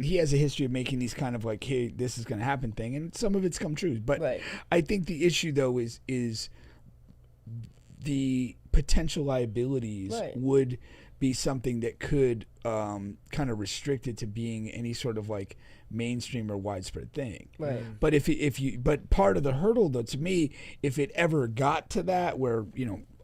he has a history of making these kind of like, hey, this is going to happen thing, and some of it's come true. But I think the issue though is the potential liabilities would be something that could kind of restrict it to being any sort of like mainstream or widespread thing. But but part of the hurdle though, to me, if it ever got to that where,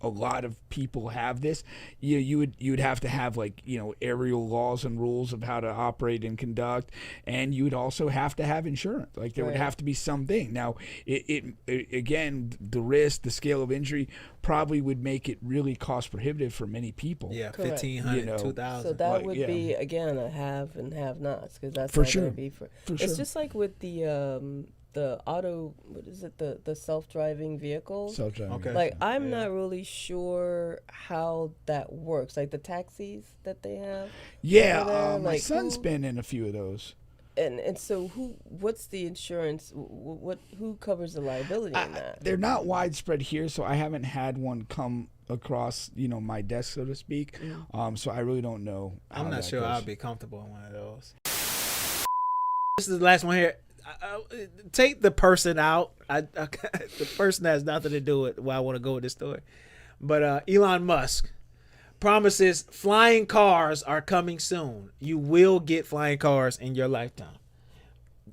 a lot of people have this, you would have to have like, aerial laws and rules of how to operate and conduct, and you would also have to have insurance. Like there would have to be something. Now it again, the risk, the scale of injury probably would make it really cost prohibitive for many people. Yeah, 1,500, 2,000. So that would be again a have and have nots, because that's for not sure. Gonna be for For it's sure. just like with the what is it, the self-driving vehicles. Self-driving. Okay. Like I'm not really sure how that works, like the taxis that they have. Yeah, my like son's been in a few of those. And so what's the insurance, who covers the liability in that? They're not widespread here, so I haven't had one come across my desk, so to speak. So I really don't know. I'm not sure goes. I'll be comfortable in one of those. This is the last one here. Take the person out. The person has nothing to do with where I want to go with this story. But Elon Musk promises flying cars are coming soon. You will get flying cars in your lifetime.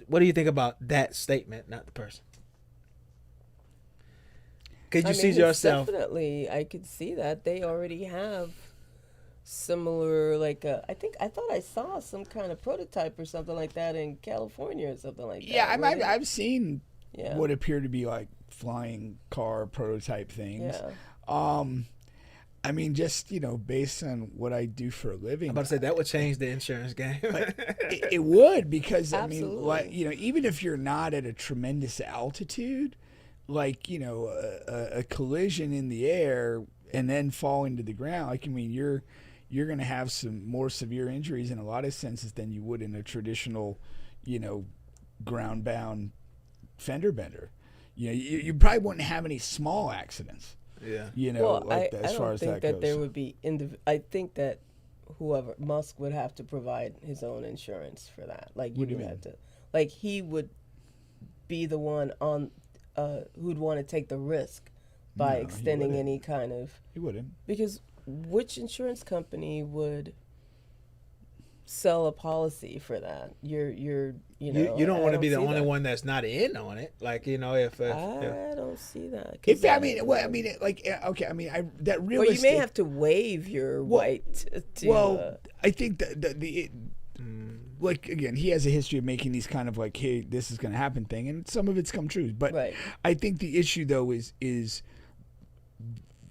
What do you think about that statement, not the person? Could you see yourself? Definitely, I could see that. They already have similar, like I thought I saw some kind of prototype or something like that in California or something like that. Yeah, I've seen what appear to be like flying car prototype things. I mean, just based on what I do for a living, I'm about to say that would change the insurance game. it would, because Absolutely. I mean, like even if you're not at a tremendous altitude, like a collision in the air and then falling to the ground, like I mean, you're going to have some more severe injuries in a lot of senses than you would in a traditional, ground bound fender bender. You probably wouldn't have any small accidents. Yeah. Well, as I far don't as think that that goes. there would be I think that whoever Musk would have to provide his own insurance for that. Like What do you you would have to, like he would be the one on who'd want to take the risk by No, he extending wouldn't. any kind of, You wouldn't. because which insurance company would sell a policy for that? You don't want to be the see only that. one that's not in on it. Like if I don't see that. If I mean, well, I mean, okay, I mean, that or realistic. you may have to waive your right to. Well, I think that like again, he has a history of making these kind of like, hey, this is going to happen thing, and some of it's come true. But I think the issue though is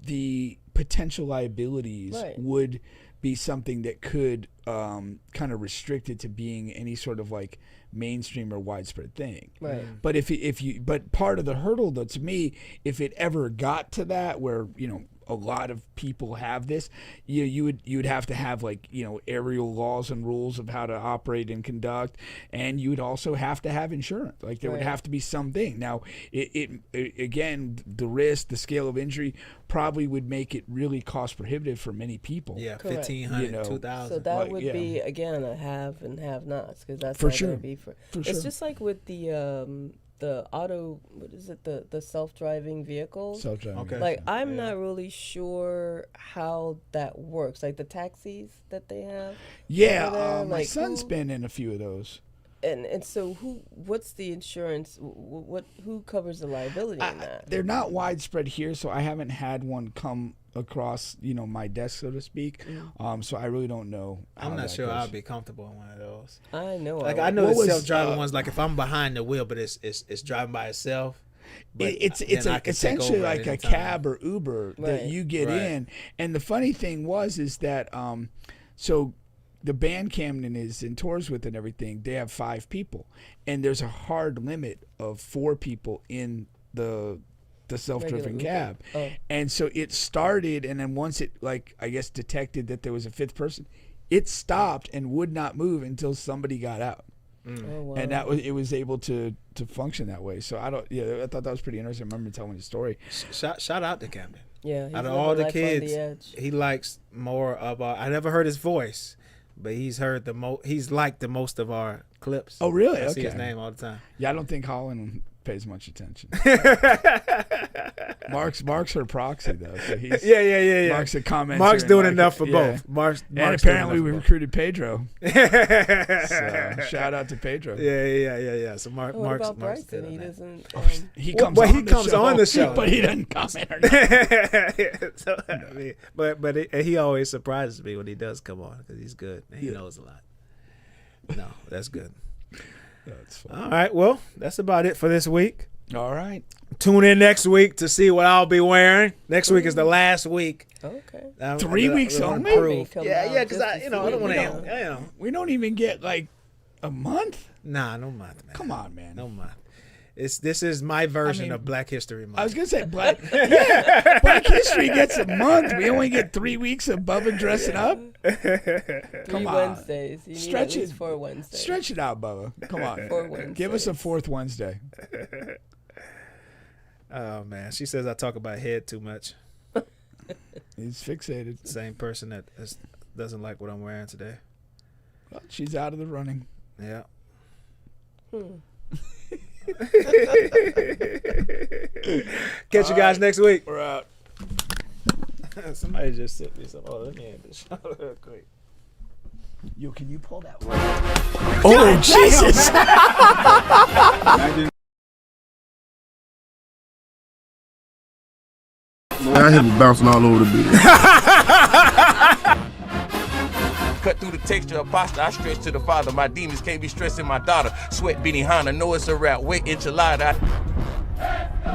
the potential liabilities would be something that could kind of restrict it to being any sort of like mainstream or widespread thing. But but part of the hurdle though, to me, if it ever got to that where a lot of people have this, you would have to have like aerial laws and rules of how to operate and conduct, and you would also have to have insurance. Like there would have to be something. Now it again, the risk, the scale of injury probably would make it really cost prohibitive for many people. Yeah, 1,500, 2,000. So that would be again a have and have nots, because that's for not sure. Gonna be for For it's sure. just like with the what is it, the self-driving vehicles. Self-driving. Okay. Like I'm not really sure how that works, like the taxis that they have. Yeah, my like son's been in a few of those. And so what's the insurance, who covers the liability in that? They're not widespread here, so I haven't had one come across my desk, so to speak. So I really don't know. I'm not sure I'll be comfortable in one of those. I know. Like I know the self-driving ones. Like if I'm behind the wheel, but it's driving by itself. It's essentially like a cab or Uber that you get in. And the funny thing is that so the band Camden is in tours with and everything, they have 5 people, and there's a hard limit of 4 people in the self-driven cab. And so it started, and then once it I guess detected that there was a 5th person, it stopped and would not move until somebody got out. Oh, wow. And it was able to function that way. So I thought that was pretty interesting. I remember telling the story. Shout out to Camden. Yeah, out of all the kids, he likes more of I never heard his voice, but he's heard the most. He's liked the most of our clips. Oh, really? I see Okay. his name all the time. Yeah, I don't think Holland pays much attention. Mark's her proxy though, so he's Yeah. Mark's a commenter. Mark's doing enough for both. Mark's doing apparently enough we for both. recruited Pedro. So shout out to Pedro. Yeah. So Mark's about Mark's Bryson? doing He that. doesn't. He Well, comes, but on, he the comes show, on the show. but he doesn't comment or nothing. So, I mean, but he always surprises me when he does come on because he's good. And he knows a lot. No, that's good. That's fine. All right, well, that's about it for this week. All right. Tune in next week to see what I'll be wearing. Next week is the last week. Okay. 3 weeks only? Yeah, because I don't want to. We don't even get like a month. Nah, no month, man. Come on, man. No month. This is my version of Black History Month. I was gonna say Black History gets a month. We only get 3 weeks of Bubba dressing up. Come on. Wednesdays. You Stretch need it. 4 Wednesdays. Stretch it out, Bubba. Come on. 4 Wednesdays. Give us a 4th Wednesday. Oh man, she says I talk about head too much. He's fixated. Same person that doesn't like what I'm wearing today. Well, she's out of the running. Yeah. Catch you guys next week. We're out. Somebody just sent me some. Oh, let me end this show real quick. Yo, can you pull that one? Oh, Jesus. I hear me bouncing all over the bed. Cut through the texture of pasta, I stretch to the father. My demons can't be stressing my daughter. Sweat Benny Hanna, know it's a rap. Wet enchilada.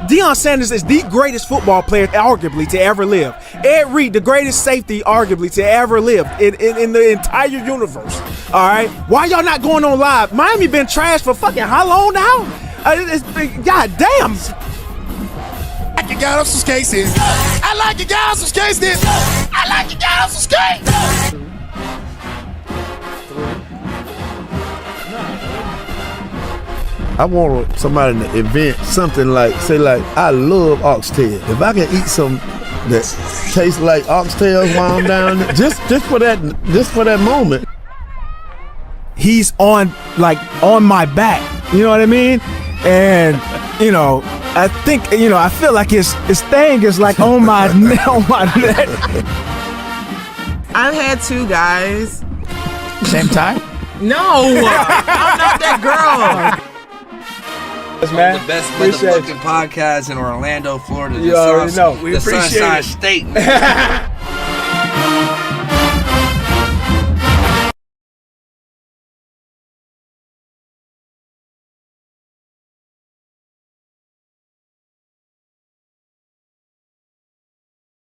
Deion Sanders is the greatest football player, arguably, to ever live. Ed Reed, the greatest safety, arguably, to ever live in the entire universe. All right? Why y'all not going on live? Miami been trashed for fucking how long now? God damn. I like you got on some skates. I like you got on some skates. I like you got on some skates. I want somebody to invent something like, say like, I love oxtail. If I can eat some that tastes like oxtails while I'm down there, just for that moment. He's on my back. You know what I mean? And, I think, I feel like his thing is like on my neck. I've had 2 guys. Same time? No, I'm not that girl. Man, the best motherfucking podcast in Orlando, Florida. You already know. We the appreciate Sunshine it. State.